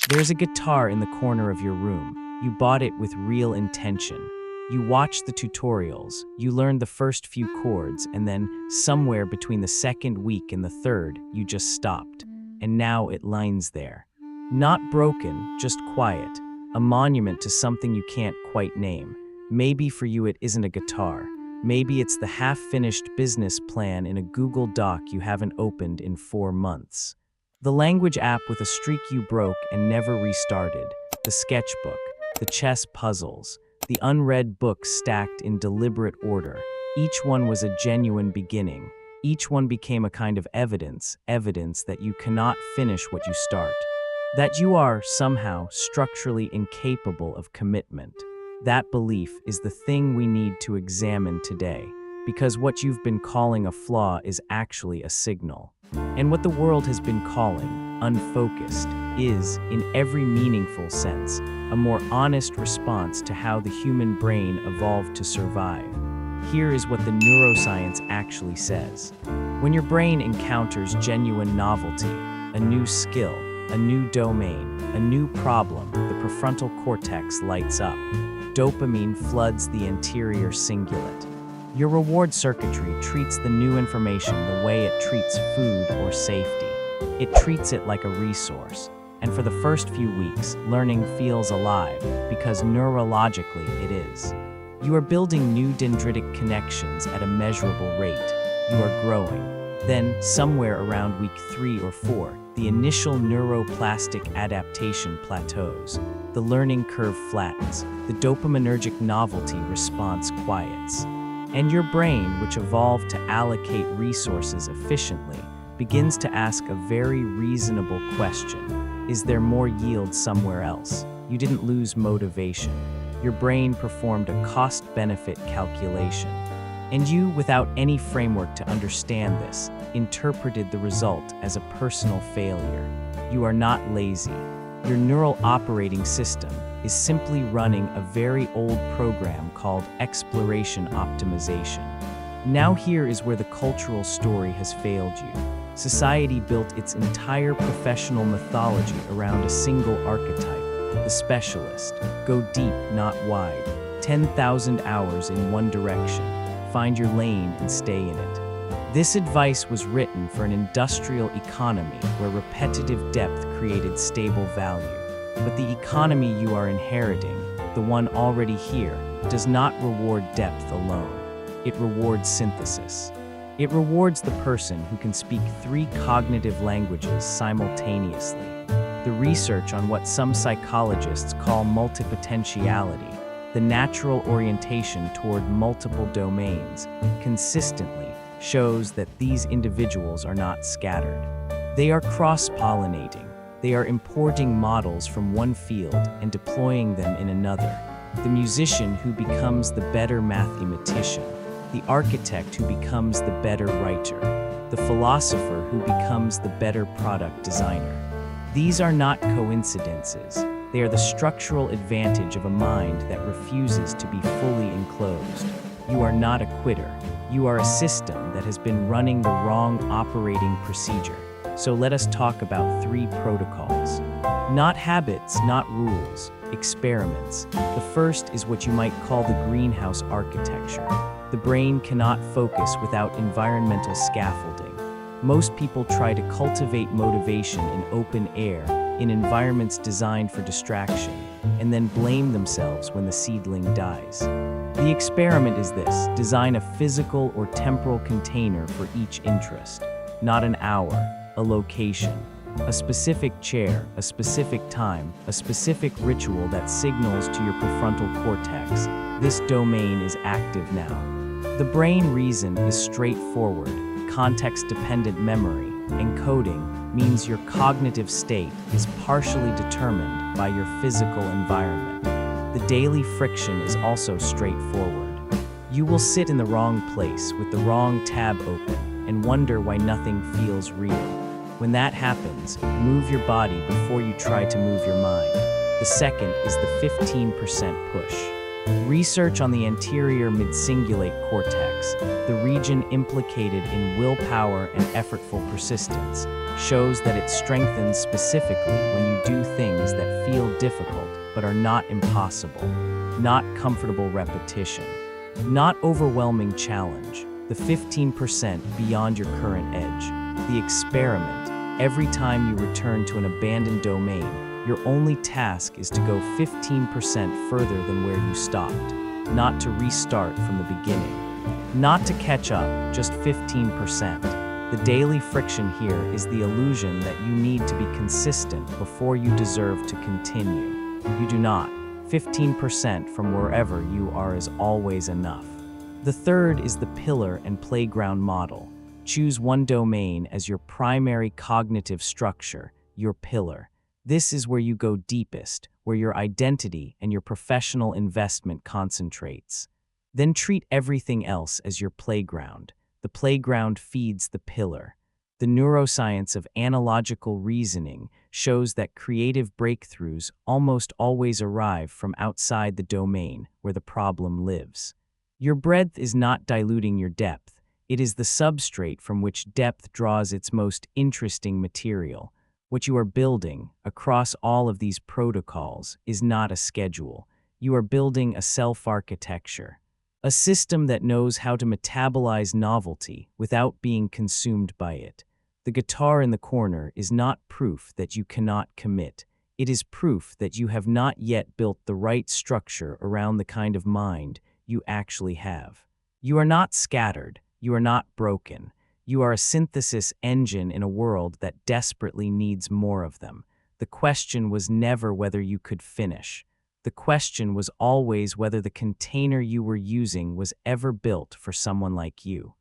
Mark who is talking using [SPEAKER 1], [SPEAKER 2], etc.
[SPEAKER 1] There's a guitar in the corner of your room. You bought it with real intention. You watched the tutorials, you learned the first few chords, and then, somewhere between the second week and the third, you just stopped. And now it lies there. Not broken, just quiet. A monument to something you can't quite name. Maybe for you it isn't a guitar. Maybe it's the half-finished business plan in a Google Doc you haven't opened in 4 months. The language app with a streak you broke and never restarted. The sketchbook. The chess puzzles. The unread books stacked in deliberate order. Each one was a genuine beginning. Each one became a kind of evidence that you cannot finish what you start. That you are, somehow, structurally incapable of commitment. That belief is the thing we need to examine today, because what you've been calling a flaw is actually a signal. And what the world has been calling unfocused is, in every meaningful sense, a more honest response to how the human brain evolved to survive. Here is what the neuroscience actually says. When your brain encounters genuine novelty, a new skill, a new domain, a new problem, the prefrontal cortex lights up. Dopamine floods the anterior cingulate. Your reward circuitry treats the new information the way it treats food or safety. It treats it like a resource. And for the first few weeks, learning feels alive, because neurologically it is. You are building new dendritic connections at a measurable rate. You are growing. Then, somewhere around week 3 or 4, the initial neuro-plastic adaptation plateaus. The learning curve flattens. The dopaminergic novelty response quiets. And your brain, which evolved to allocate resources efficiently, begins to ask a very reasonable question. Is there more yield somewhere else? You didn't lose motivation. Your brain performed a cost-benefit calculation. And you, without any framework to understand this, interpreted the result as a personal failure. You are not lazy. Your neural operating system is simply running a very old program called exploration optimization. Now here is where the cultural story has failed you. Society built its entire professional mythology around a single archetype, the specialist. Go deep, not wide. 10,000 hours in one direction. Find your lane and stay in it. This advice was written for an industrial economy where repetitive depth created stable value. But the economy you are inheriting, the one already here, does not reward depth alone. It rewards synthesis. It rewards the person who can speak 3 cognitive languages simultaneously. The research on what some psychologists call multipotentiality, the natural orientation toward multiple domains, consistently shows that these individuals are not scattered. They are cross-pollinating. They are importing models from one field and deploying them in another. The musician who becomes the better mathematician, the architect who becomes the better writer, the philosopher who becomes the better product designer. These are not coincidences. They are the structural advantage of a mind that refuses to be fully enclosed. You are not a quitter. You are a system that has been running the wrong operating procedure. So let us talk about 3 protocols. Not habits, not rules, experiments. The first is what you might call the greenhouse architecture. The brain cannot focus without environmental scaffolding. Most people try to cultivate motivation in open air, in environments designed for distraction, and then blame themselves when the seedling dies. The experiment is this: design a physical or temporal container for each interest. Not an hour, a location, a specific chair, a specific time, a specific ritual that signals to your prefrontal cortex. This domain is active now. The brain reason is straightforward. Context-dependent memory, encoding, means your cognitive state is partially determined by your physical environment. The daily friction is also straightforward. You will sit in the wrong place with the wrong tab open and wonder why nothing feels real. When that happens, move your body before you try to move your mind. The second is the 15% push. Research on the anterior midcingulate cortex, the region implicated in willpower and effortful persistence, shows that it strengthens specifically when you do things that feel difficult but are not impossible, not comfortable repetition, not overwhelming challenge, the 15% beyond your current edge, the experiment. Every time you return to an abandoned domain, your only task is to go 15% further than where you stopped, not to restart from the beginning, not to catch up, just 15%. The daily friction here is the illusion that you need to be consistent before you deserve to continue. You do not. 15% from wherever you are is always enough. The third is the pillar and playground model. Choose one domain as your primary cognitive structure, your pillar. This is where you go deepest, where your identity and your professional investment concentrates. Then treat everything else as your playground. The playground feeds the pillar. The neuroscience of analogical reasoning shows that creative breakthroughs almost always arrive from outside the domain where the problem lives. Your breadth is not diluting your depth. It is the substrate from which depth draws its most interesting material. What you are building across all of these protocols is not a schedule. You are building a self-architecture, a system that knows how to metabolize novelty without being consumed by it. The guitar in the corner is not proof that you cannot commit. It is proof that you have not yet built the right structure around the kind of mind you actually have. You are not scattered. You are not broken. You are a synthesis engine in a world that desperately needs more of them. The question was never whether you could finish. The question was always whether the container you were using was ever built for someone like you.